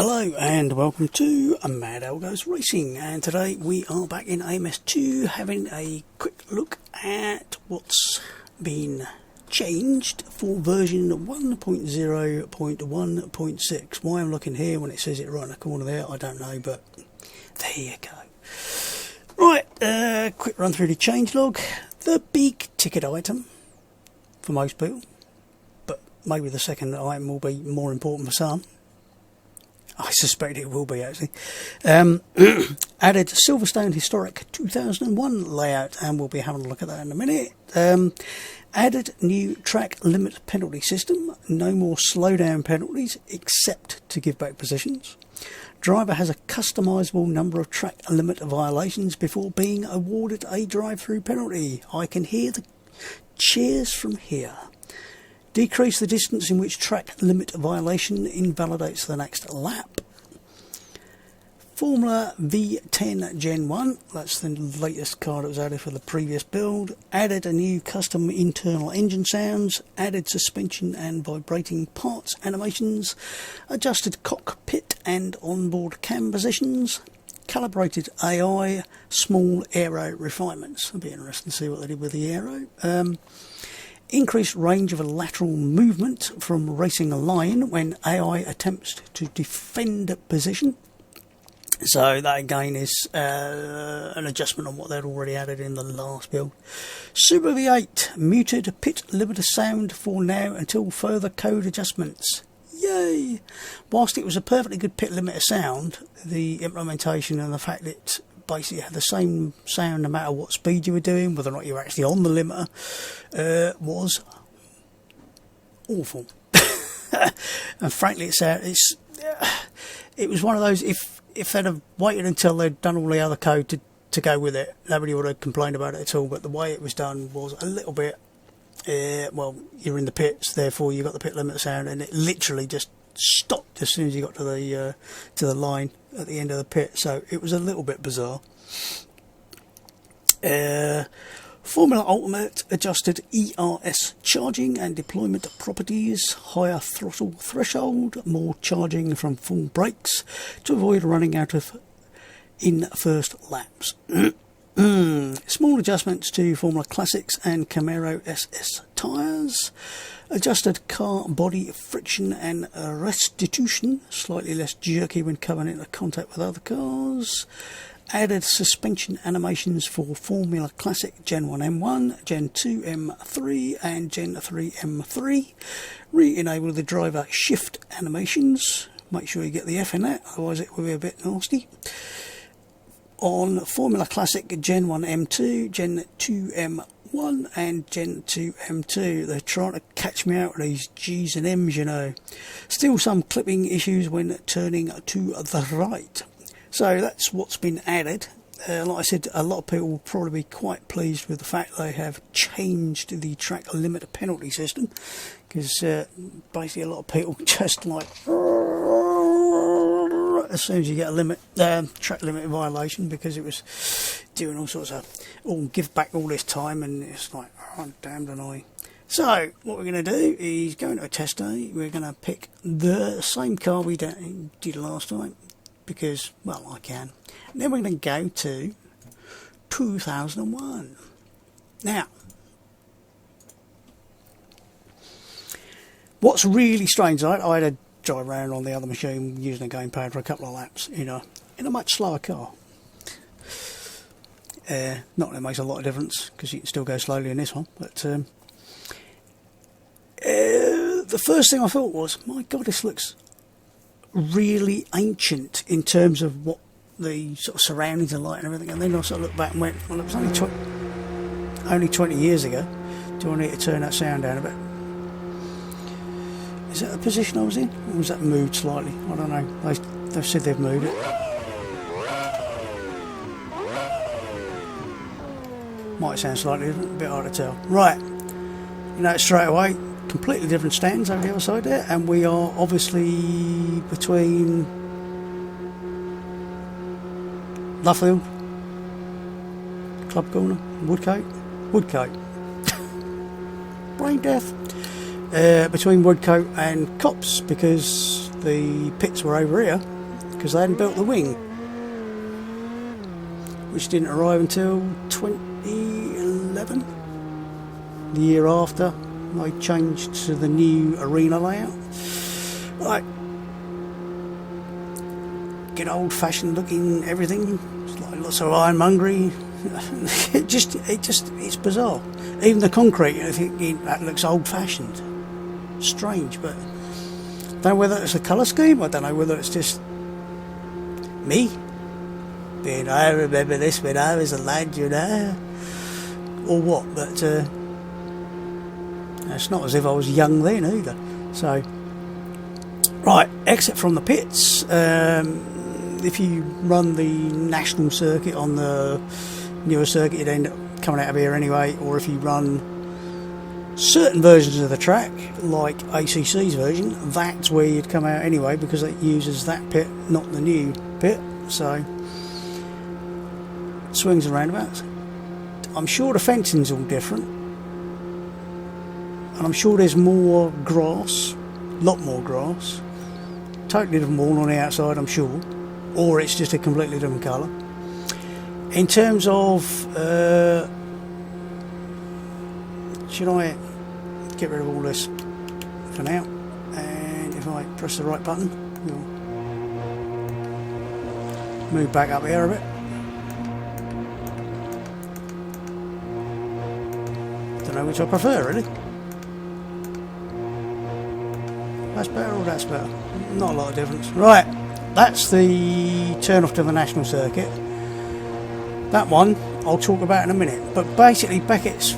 Hello and welcome to Mad Algo's Racing, and today we are back in AMS2 having a quick look at what's been changed for version 1.0.1.6. Why I'm looking here when it says it right in the corner there, I don't know, but there you go. Right, quick run through the changelog. The big ticket item for most people, but maybe the second item will be more important for some. I suspect it will be, actually. Added Silverstone Historic 2001 layout, and we'll be having a look at that in a minute. Added new track limit penalty system. No more slowdown penalties, except to give back positions. Driver has a customisable number of track limit violations before being awarded a drive-through penalty. I can hear the cheers from here. Decrease the distance in which track limit violation invalidates the next lap. Formula V10 Gen 1, that's the latest car that was added for the previous build. Added a new custom internal engine sounds. Added suspension and vibrating parts animations. Adjusted cockpit and onboard cam positions. Calibrated AI. Small aero refinements. It'll be interesting to see what they did with the aero. Increased range of a lateral movement from racing a line when AI attempts to defend a position. So that again is an adjustment on what they'd already added in the last build. Super V8 muted pit limiter sound for now until further code adjustments. Yay! Whilst it was a perfectly good pit limiter sound, the implementation and the fact that basically had the same sound no matter what speed you were doing, whether or not you were actually on the limiter, was awful. And frankly, it was one of those, if they'd have waited until they'd done all the other code to go with it, nobody would have complained about it at all. But the way it was done was a little bit, well, you're in the pits, therefore you got the pit limiter sound, and it literally just stopped as soon as you got to the line at the end of the pit. So it was a little bit bizarre. Formula Ultimate adjusted ERS charging and deployment properties, higher throttle threshold, more charging from full brakes to avoid running out of in first laps. Small adjustments to Formula Classics and Camaro SS tyres. Adjusted car body friction and restitution, slightly less jerky when coming into contact with other cars. Added suspension animations for Formula Classic Gen 1 M1, Gen 2 M3 and Gen 3 M3. Re-enable the driver shift animations. Make sure you get the F in that, otherwise it will be a bit nasty. On Formula Classic Gen 1 M2, Gen 2 M1 and Gen 2 M2. They're trying to catch me out with these G's and M's, you know. Still some clipping issues when turning to the right. So that's what's been added. Like I said, a lot of people will probably be quite pleased with the fact they have changed the track limit penalty system, because basically a lot of people just like, as soon as you get a track limit violation, because it was doing all sorts of, give back all this time, and it's like, oh, damned annoying. So what we're going to do is go into a test day. We're going to pick the same car we did last time, because, well, I can. And then we're going to go to 2001. Now, what's really strange, I had to drive around on the other machine using a gamepad for a couple of laps in a much slower car. Not that it makes a lot of difference, because you can still go slowly in this one. But the first thing I thought was, my God, this looks really ancient in terms of what the sort of surroundings are like and everything. And then I sort of looked back and went, well, it was only 20 years ago. Do I need to turn that sound down a bit? Is that the position I was in, or was that moved slightly? I don't know. They've said they've moved it. Might sound slightly different, a bit hard to tell. Right, you know, straight away, completely different stands over the other side there, and we are obviously between Luffield, Club Corner, Woodcote, brain death, between Woodcote and Cops, because the pits were over here because they hadn't built the wing, which didn't arrive until 2011, the year after I changed to the new arena layout. Right, get old-fashioned looking everything. It's like lots of ironmongery. It's bizarre. Even the concrete, I think that looks old-fashioned, strange. But I don't know whether it's a colour scheme. I don't know whether it's just me being, I remember this when I was a lad, you know, or what. But it's not as if I was young then either. So, right, exit from the pits. If you run the national circuit on the newer circuit, you'd end up coming out of here anyway. Or if you run certain versions of the track, like ACC's version, that's where you'd come out anyway, because it uses that pit, not the new pit. So, swings and roundabouts. I'm sure the fencing's all different, and I'm sure there's more grass, a lot more grass, totally different wall on the outside, I'm sure, or it's just a completely different colour. In terms of, should I get rid of all this for now, and if I press the right button, we'll move back up here a bit. Don't know which I prefer, really. That's better or that's better? Not a lot of difference. Right, that's the turn off to the national circuit. That one I'll talk about in a minute. But basically, Beckett's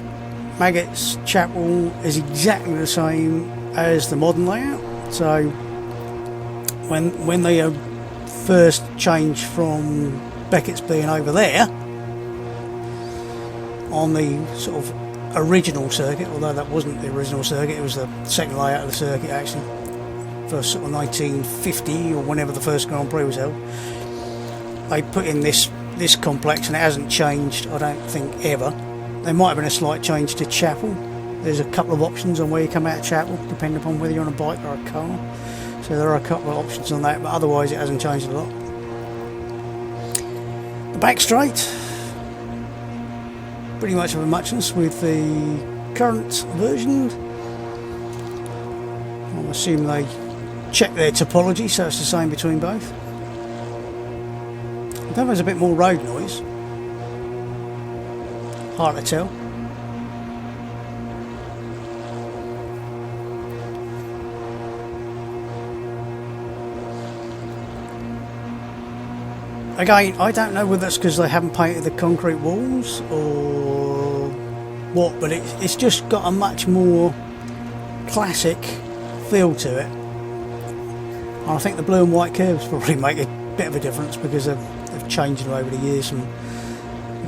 Maggotts Chapel is exactly the same as the modern layout. So when they first changed from Beckett's being over there on the sort of original circuit, although that wasn't the original circuit, it was the second layout of the circuit actually, for sort of 1950 or whenever the first Grand Prix was held. They put in this complex, and it hasn't changed, I don't think, ever. There might have been a slight change to Chapel. There's a couple of options on where you come out of Chapel, depending upon whether you're on a bike or a car. So there are a couple of options on that, but otherwise it hasn't changed a lot. The back straight, pretty much of a muchness with the current version. I assume they check their topology, so it's the same between both. I think there's a bit more road noise. Hard to tell. Again, I don't know whether it's because they haven't painted the concrete walls or what, but it's just got a much more classic feel to it. And I think the blue and white curves probably make a bit of a difference, because they've changed them over the years from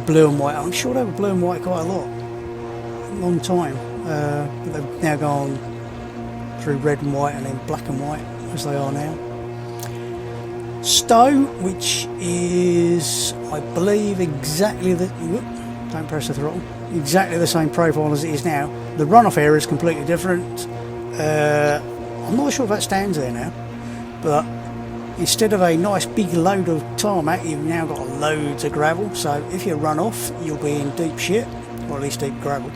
blue and white. I'm sure they were blue and white quite a lot, a long time, but they've now gone through red and white and then black and white as they are now. Stowe, which is, I believe, exactly the, don't press the throttle, exactly the same profile as it is now. The runoff area is completely different. I'm not sure if that stands there now, but instead of a nice big load of tarmac, you've now got loads of gravel. So if you run off, you'll be in deep shit, or at least deep gravel.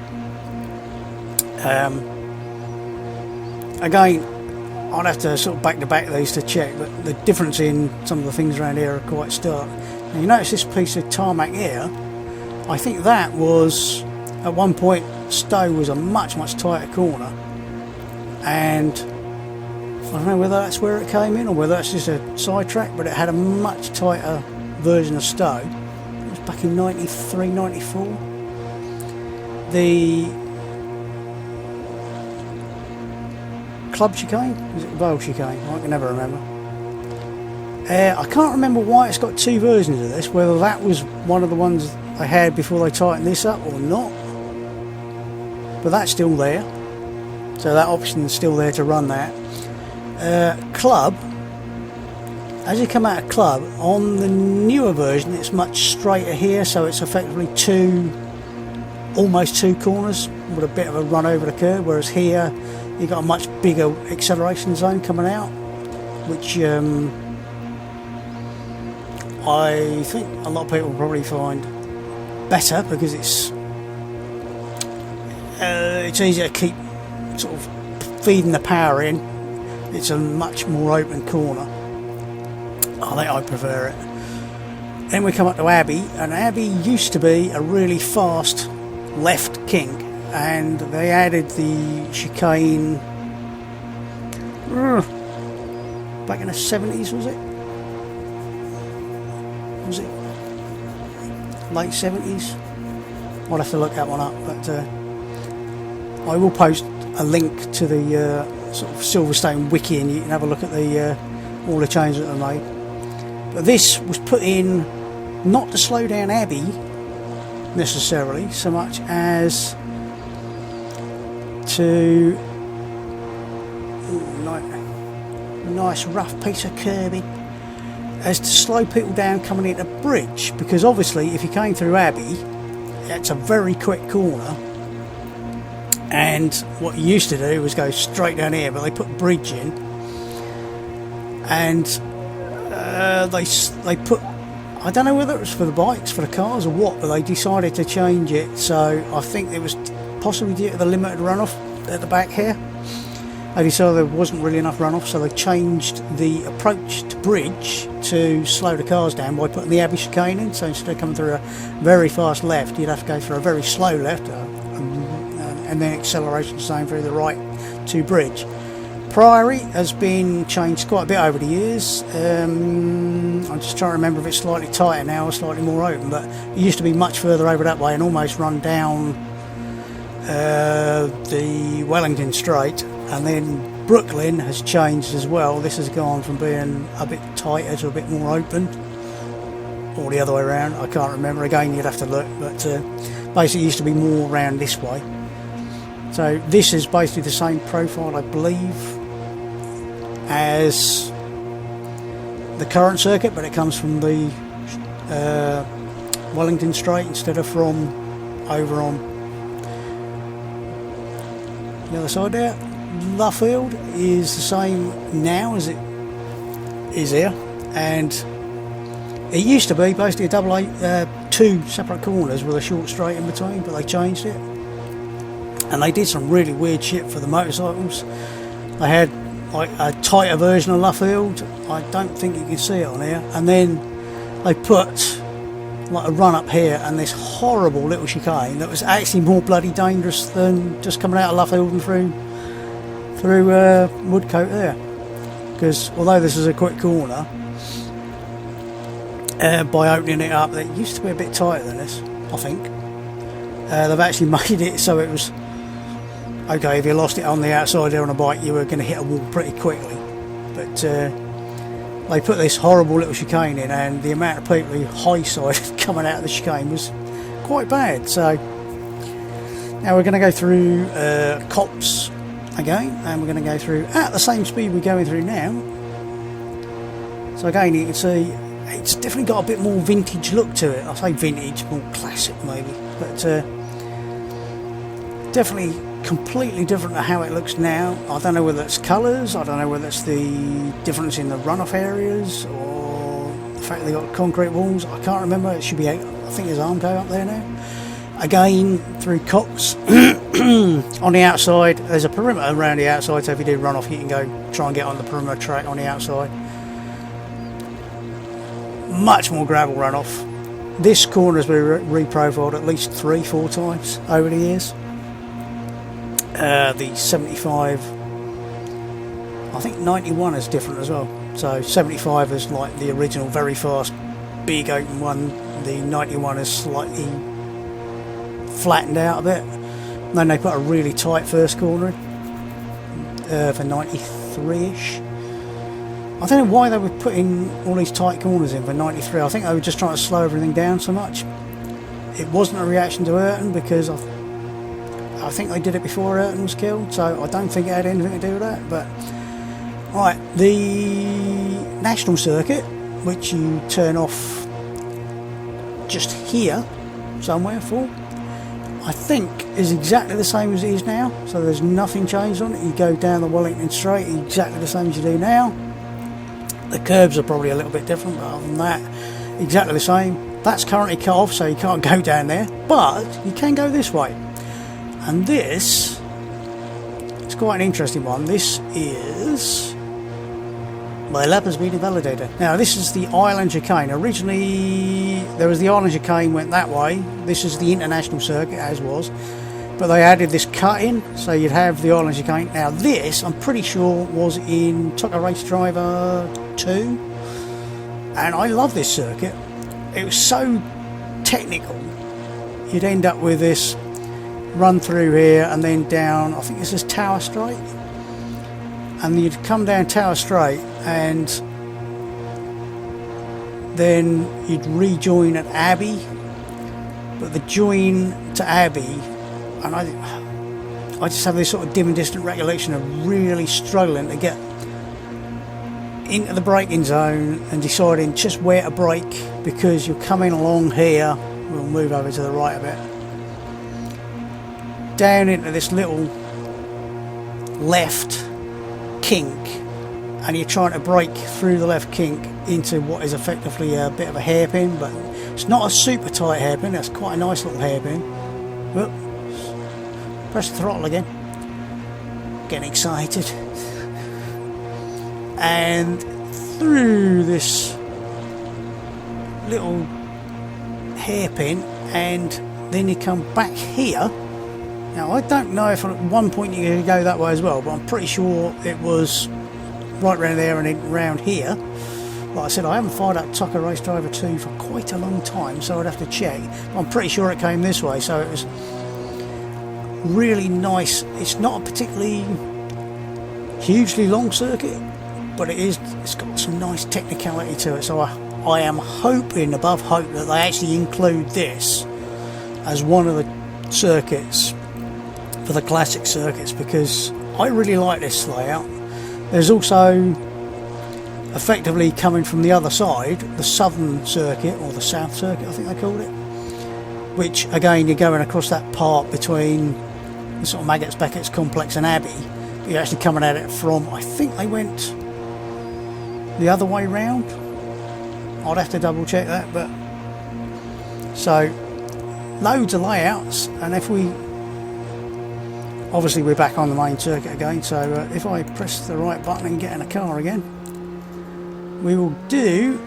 Again, I'd have to sort of back to back these to check, but the difference in some of the things around here are quite stark. Now you notice this piece of tarmac here, I think that was, at one point, Stowe was a much tighter corner, and I don't know whether that's where it came in or whether that's just a side track, but it had a much tighter version of Stowe. It was back in 93, 94. The Club chicane? Was it Vale chicane? I can never remember. I can't remember why it's got two versions of this, whether that was one of the ones they had before they tightened this up or not. But that's still there. So that option is still there to run that. Club, as you come out of Club, on the newer version it's much straighter here, so it's effectively almost two corners with a bit of a run over the curve, whereas here you've got a much bigger acceleration zone coming out. which I think a lot of people probably find better because it's easier to keep sort of feeding the power in. It's a much more open corner. I think I prefer it. Then we come up to Abbey, and Abbey used to be a really fast left king, and they added the chicane back in the 70s, was it? Was it late 70s? I'll have to look that one up, but I will post a link to the sort of Silverstone Wiki, and you can have a look at the all the changes that are made. But this was put in not to slow down Abbey necessarily, so much as to nice rough piece of curbing, as to slow people down coming into bridge, because obviously if you came through Abbey, it's a very quick corner, and what you used to do was go straight down here, but they put bridge in, and they put, I don't know whether it was for the bikes, for the cars or what, but they decided to change it, so I think it was possibly due to the limited runoff at the back here. They decided there wasn't really enough runoff, so they changed the approach to bridge to slow the cars down by putting the Abbey chicane in. So instead of coming through a very fast left, you'd have to go through a very slow left, and then acceleration same through the right to bridge. Priory has been changed quite a bit over the years. I'm just trying to remember if it's slightly tighter now or slightly more open, but it used to be much further over that way and almost run down the Wellington Straight. And then Brooklyn has changed as well. This has gone from being a bit tighter to a bit more open, or the other way around, I can't remember, again you'd have to look, but basically it used to be more around this way. So this is basically the same profile, I believe, as the current circuit, but it comes from the Wellington Straight instead of from over on the other side there. Luffield is the same now as it is here, and it used to be basically a double two separate corners with a short straight in between, but they changed it, and they did some really weird shit for the motorcycles. They had like a tighter version of Luffield, I don't think you can see it on here, and then they put like a run up here and this horrible little chicane that was actually more bloody dangerous than just coming out of Luffield and through Woodcote there, because although this is a quick corner, by opening it up, it used to be a bit tighter than this, I think. They've actually made it so it was okay, if you lost it on the outside there on a bike, you were going to hit a wall pretty quickly, but they put this horrible little chicane in, and the amount of people who high-sided coming out of the chicane was quite bad. So now we're going to go through Cops again, and we're going to go through at the same speed we're going through now. So again, you can see it's definitely got a bit more vintage look to it. I say vintage, more classic maybe, but definitely completely different to how it looks now. I don't know whether it's colours, I don't know whether it's the difference in the runoff areas, or the fact they got concrete walls. I can't remember. It should be, I think there's Armco up there now. Again, through Cox. On the outside, there's a perimeter around the outside, so if you do run off, you can go try and get on the perimeter track on the outside. Much more gravel runoff. This corner has been reprofiled at least 3-4 times over the years. The 75, I think 91 is different as well. So 75 is like the original very fast big open one. The 91 is slightly flattened out a bit. And then they put a really tight first corner for 93ish. I don't know why they were putting all these tight corners in for 93. I think they were just trying to slow everything down so much. It wasn't a reaction to Ayrton, because I think they did it before Ayrton was killed, so I don't think it had anything to do with that. But right, the national circuit, which you turn off just here somewhere for, I think is exactly the same as it is now, so there's nothing changed on it. You go down the Wellington Straight exactly the same as you do now. The curbs are probably a little bit different, but other than that, exactly the same. That's currently cut off, so you can't go down there, but you can go this way. And this is quite an interesting one. This is... my lap has been invalidated. Now this is the Island Chicane. Originally there was the Island Chicane went that way. This is the international circuit as was. But they added this cut in, so you'd have the Island Chicane. Now this, I'm pretty sure, was in Tucker Race Driver 2. And I love this circuit. It was so technical. You'd end up with this run through here and then down, I think this is Tower Straight. And you'd come down Tower Straight and then you'd rejoin at Abbey. But the join to Abbey, and I just have this sort of dim and distant recollection of really struggling to get into the braking zone and deciding just where to brake, because you're coming along here, we'll move over to the right a bit, down into this little left kink, and you're trying to brake through the left kink into what is effectively a bit of a hairpin, but it's not a super tight hairpin, that's quite a nice little hairpin. Whoops. Press the throttle again, getting excited, and through this little hairpin, and then you come back here. Now I don't know if at one point you could go that way as well, but I'm pretty sure it was right around there and then round here. Like I said, I haven't fired up Tucker Race Driver 2 for quite a long time, so I'd have to check. But I'm pretty sure it came this way, so it was really nice. It's not a particularly hugely long circuit, but it's got some nice technicality to it. So I am hoping, above hope, that they actually include this as one of the circuits for the classic circuits, because I really like this layout. There's also, effectively coming from the other side, the southern circuit, or the south circuit I think they called it, which again you're going across that part between the sort of Maggots Beckett's complex and Abbey, but you're actually coming at it from, I think they went the other way round. I'd have to double check that, but so loads of layouts. And if we obviously we're back on the main circuit again, so if I press the right button and get in a car again, we will do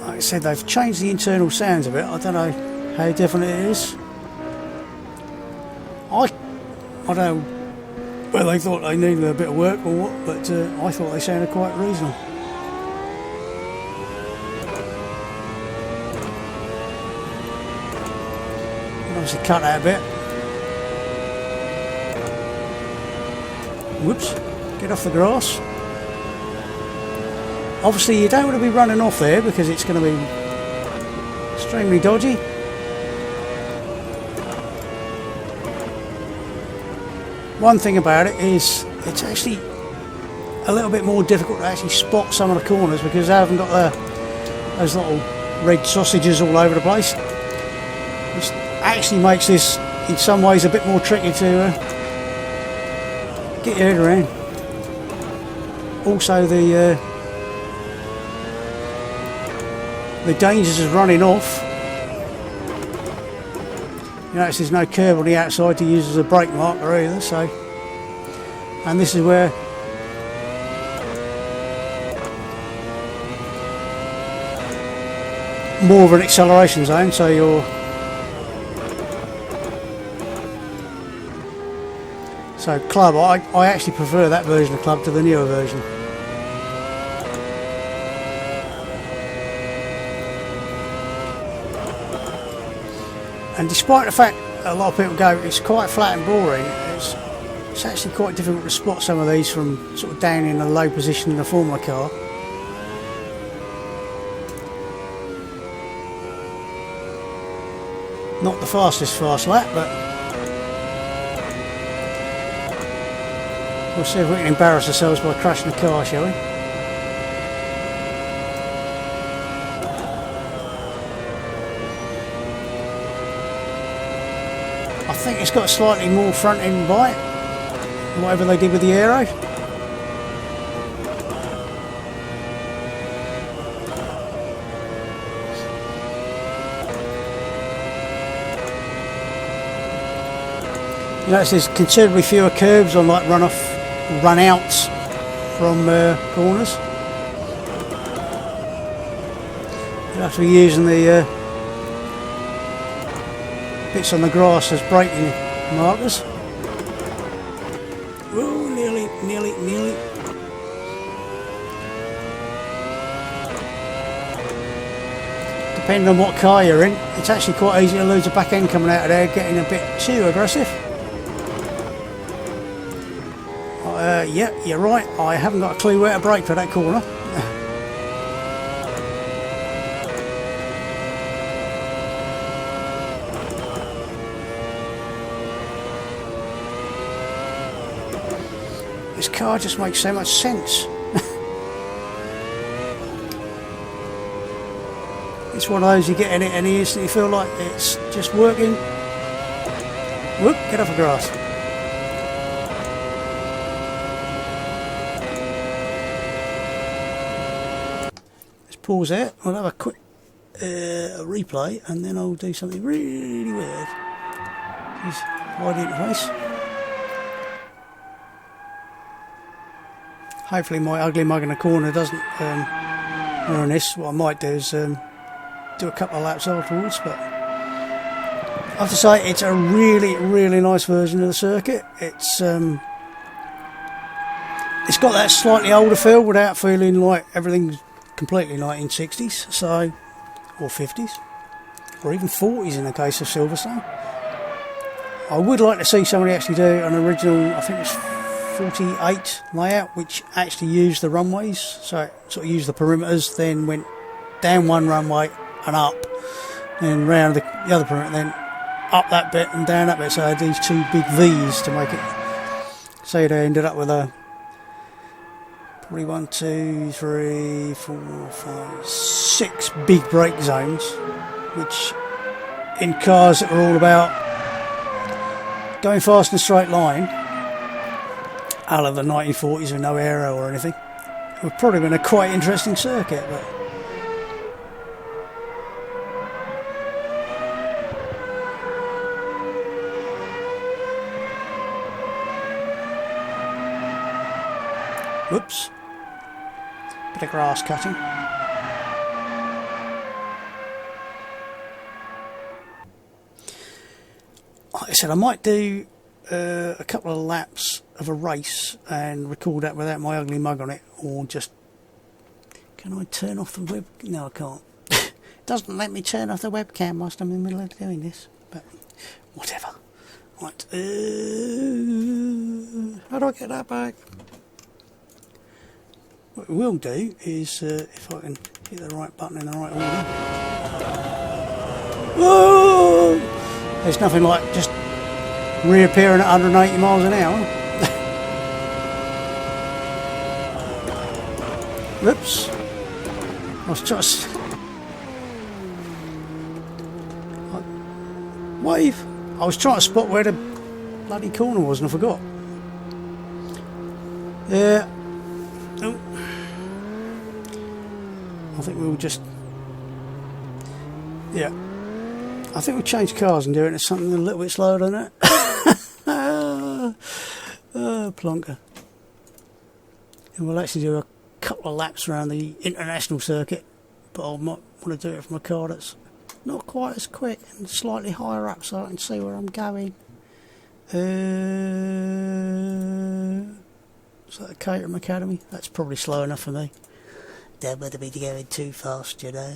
like I said, they've changed the internal sounds of it. I don't know how different it is. I don't know whether they thought they needed a bit of work or what, but I thought they sounded quite reasonable. Obviously cut that a bit. Whoops, get off the grass. Obviously you don't want to be running off there because it's going to be extremely dodgy. One thing about it is it's actually a little bit more difficult to actually spot some of the corners because they haven't got those little red sausages all over the place. Which actually makes this in some ways a bit more tricky to get your head around. Also the dangers of running off. You notice there's no curb on the outside to use as a brake marker either, so, and this is where more of an acceleration zone, so you're so Club, I actually prefer that version of Club to the newer version. And despite the fact that a lot of people go it's quite flat and boring, it's actually quite difficult to spot some of these from sort of down in a low position in a Formula car. Not the fastest fast lap, but we'll see if we can embarrass ourselves by crashing the car, shall we? I think it's got a slightly more front end bite, whatever they did with the aero. You notice there's considerably fewer curves on like run outs from corners. You'll have to be using the bits on the grass as braking markers. Oh, nearly. Depending on what car you're in, it's actually quite easy to lose a back end coming out of there, getting a bit too aggressive. Yeah, you're right, I haven't got a clue where to brake for that corner. This car just makes so much sense. It's one of those you get in it and you instantly feel like it's just working. Whoop, get off the grass. Let's pause there, I'll have a quick replay and then I'll do something really weird. Just wide interface. Hopefully my ugly mug in the corner doesn't ruin this. What I might do is do a couple of laps afterwards, but I have to say it's a really nice version of the circuit. It's got that slightly older feel without feeling like everything's completely 1960s, so, or 50s, or even 40s in the case of Silverstone. I would like to see somebody actually do an original, I think it's 48 layout, which actually used the runways, so it sort of used the perimeters, then went down one runway and up, and round the other perimeter, then up that bit and down that bit, so I had these two big V's to make it, so they ended up with a probably 1, 2, 3, 4, 5, 6 big brake zones, which in cars that are all about going fast in a straight line, out of the 1940s with no aero or anything, it would probably been a quite interesting circuit. But whoops, bit of grass cutting. Like I said, I might do a couple of laps of a race and record that without my ugly mug on it, or just, can I turn off the web? No, I can't. It doesn't let me turn off the webcam whilst I'm in the middle of doing this, but whatever. Right, how do I get that back? What we will do is, if I can hit the right button in the right order. Whoa! There's nothing like just reappearing at 180 miles an hour. Whoops. I was trying to wave. I was trying to spot where the bloody corner was and I forgot. Yeah. Oh. I think we'll just, yeah, I think we'll change cars and do it into something a little bit slower than that. Plonker. And we'll actually do a couple of laps around the international circuit, but I might want to do it from a car that's not quite as quick and slightly higher up so I can see where I'm going. Is that the Caterham Academy? That's probably slow enough for me. Don't want to be going too fast, you know.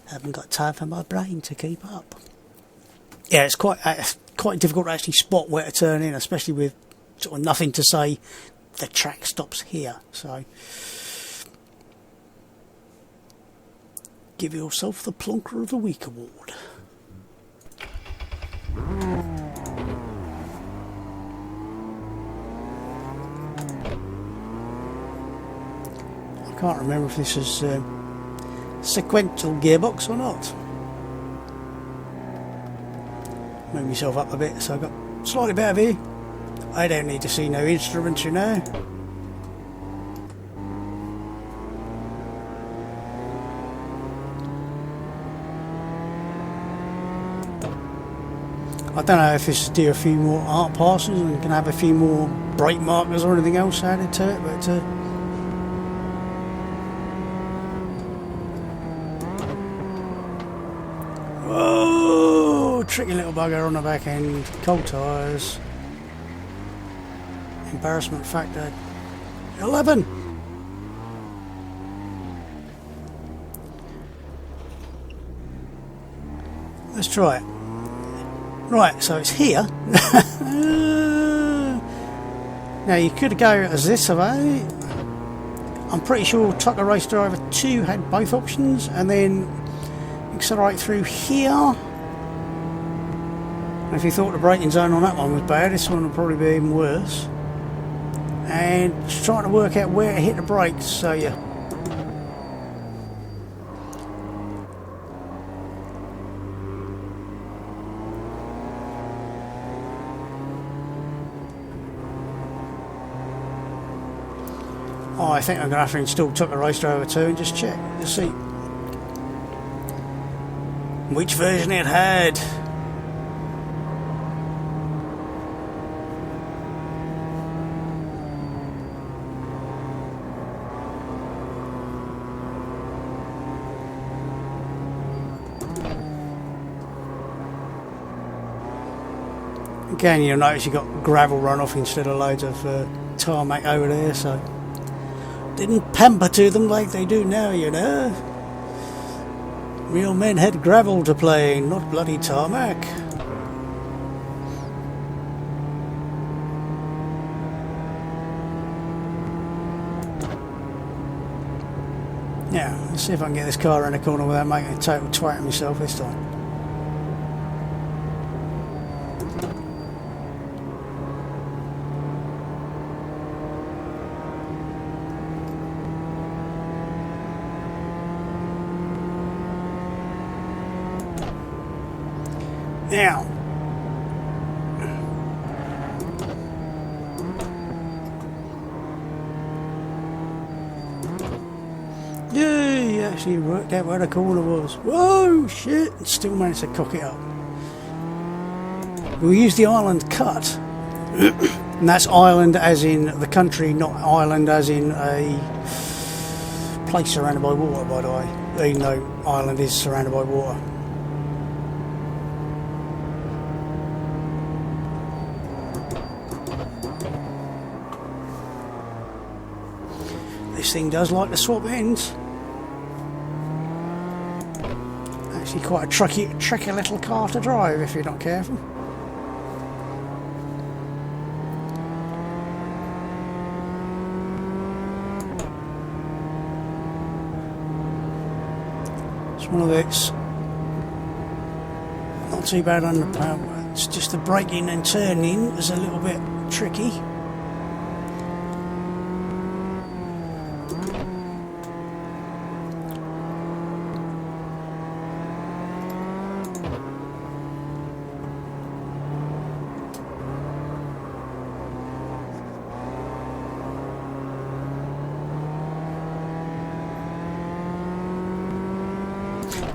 Haven't got time for my brain to keep up. Yeah, it's quite difficult to actually spot where to turn in, especially with sort of nothing to say the track stops here. So give yourself the Plonker of the Week award. I can't remember if this is sequential gearbox or not. Move myself up a bit so I've got slightly better view. I don't need to see no instruments, you know. I don't know if it's to do a few more art passes and can have a few more brake markers or anything else added to it, but oh, tricky little bugger on the back end, cold tyres, embarrassment factor 11. Let's try it. Right, so it's here. Now you could go as this way. I'm pretty sure Tucker Race Driver 2 had both options, and then accelerate through here. And if you thought the braking zone on that one was bad, this one would probably be even worse. And just trying to work out where to hit the brakes, so yeah. Oh, I think I'm going to have to install Tucker Race Driver 2 and just check to see which version it had. Again, you'll notice you've got gravel runoff instead of loads of tarmac over there, so didn't pamper to them like they do now, you know. Real men had gravel to play, not bloody tarmac. Now, let's see if I can get this car around the corner without making a total twat of myself this time. Now, yeah, he actually worked out where the corner was. Whoa, shit! And still managed to cock it up. We'll use the island cut, and that's island as in the country, not island as in a place surrounded by water, by the way. Even though Ireland is surrounded by water. This thing does like to swap ends. Actually quite a tricky little car to drive if you're not careful. It's one of its not too bad under power. It's just the braking and turning is a little bit tricky.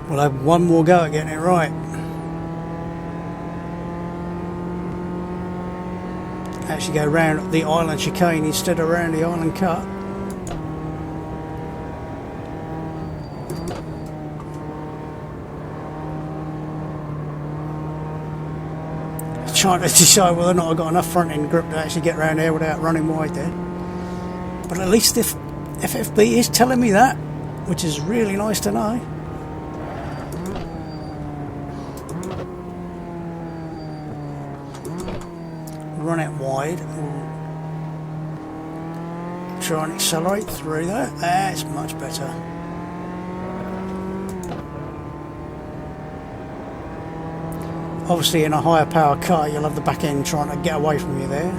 We'll have one more go at getting it right. Actually go round the island chicane instead of around the island cut. Trying to decide whether or not I've got enough front end grip to actually get around there without running wide there. But at least if FFB is telling me that, which is really nice to know. Run it wide, try and accelerate through that. That's much better. Obviously in a higher power car you'll have the back end trying to get away from you there,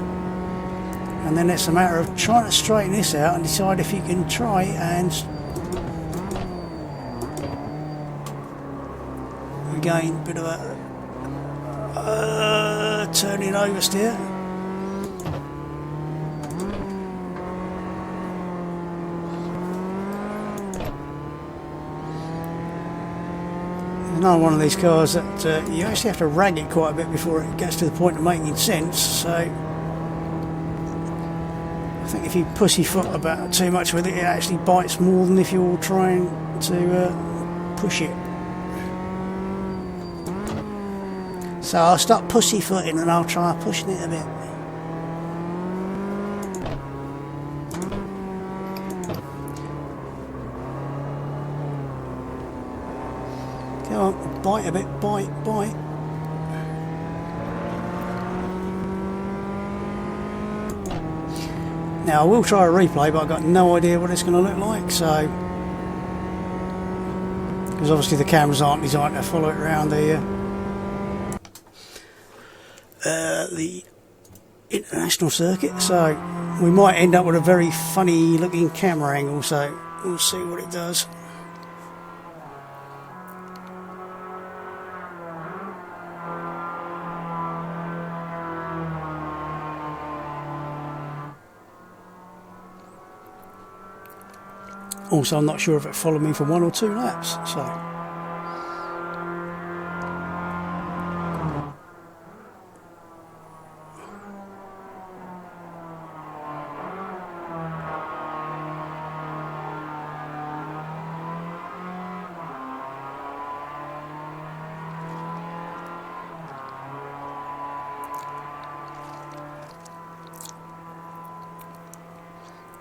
and then it's a matter of trying to straighten this out and decide if you can try and again bit of Turning oversteer. Another one of these cars that you actually have to rag it quite a bit before it gets to the point of making sense. So I think if you pussyfoot about too much with it, it actually bites more than if you're trying to push it. So I'll stop pussyfooting and I'll try pushing it a bit. Come on, bite a bit, bite. Now I will try a replay, but I've got no idea what it's going to look like, so... Because obviously the cameras aren't designed to follow it around the international circuit, so we might end up with a very funny looking camera angle, so we'll see what it does. Also, I'm not sure if it followed me for 1 or 2 laps, so...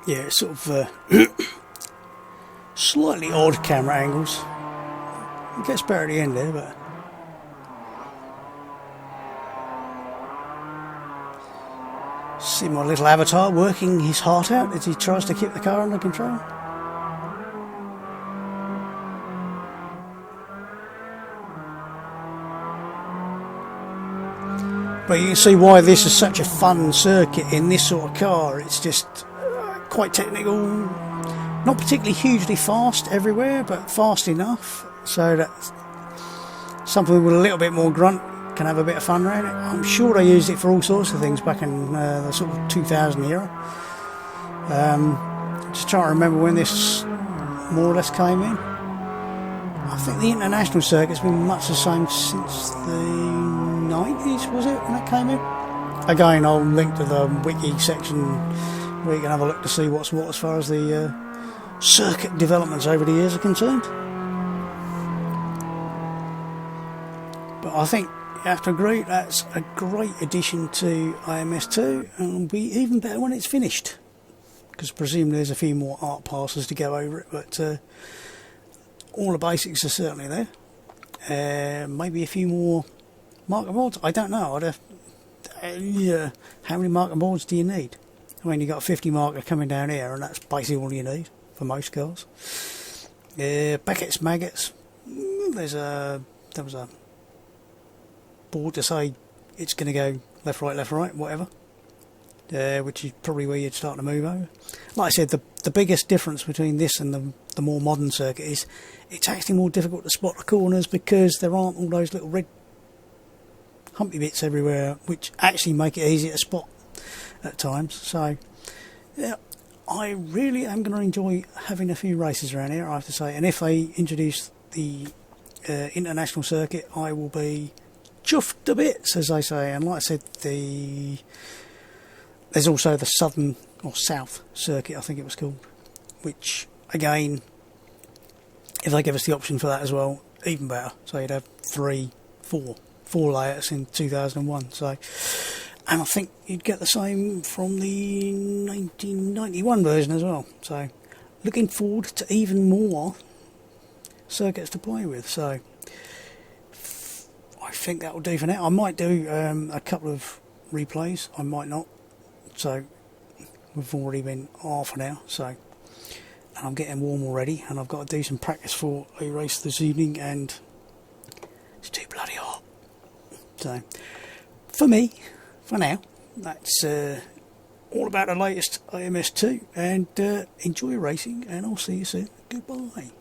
Yeah, it's sort of slightly odd camera angles. It gets better at the end there, but see my little avatar working his heart out as he tries to keep the car under control. But you can see why this is such a fun circuit in this sort of car. It's just quite technical, not particularly hugely fast everywhere, but fast enough so that something with a little bit more grunt can have a bit of fun around it. I'm sure they used it for all sorts of things back in the sort of 2000 era. Just trying to remember when this more or less came in. I think the international circuit's been much the same since the 90s, was it, when it came in? Again, I'll link to the wiki section where you can have a look to see what's what as far as the circuit developments over the years are concerned. But I think you have to agree that's a great addition to AMS2, and it'll be even better when it's finished, because presumably there's a few more art passes to go over it, but all the basics are certainly there. Maybe a few more marker boards, I don't know. How many marker boards do you need? I mean, you've got a 50 marker coming down here, and that's basically all you need for most cars. Beckett's maggots. There was a board to say it's going to go left, right, whatever. Which is probably where you'd start to move over. Like I said, the biggest difference between this and the more modern circuit is it's actually more difficult to spot the corners because there aren't all those little red humpy bits everywhere, which actually make it easier to spot at times. So yeah, I really am going to enjoy having a few races around here, I have to say, and if they introduce the international circuit, I will be chuffed to bits, as they say. And like I said, there's also the southern or south circuit, I think it was called, which again, if they give us the option for that as well, even better. So you'd have four layouts in 2001. So, and I think you'd get the same from the 1991 version as well. So looking forward to even more circuits to play with. So I think that will do for now. I might do a couple of replays, I might not. So we've already been half an hour, so, and I'm getting warm already, and I've got to do some practice for a race this evening, and it's too bloody hot. So for me, for now, that's all about the latest AMS2, and enjoy racing, and I'll see you soon. Goodbye.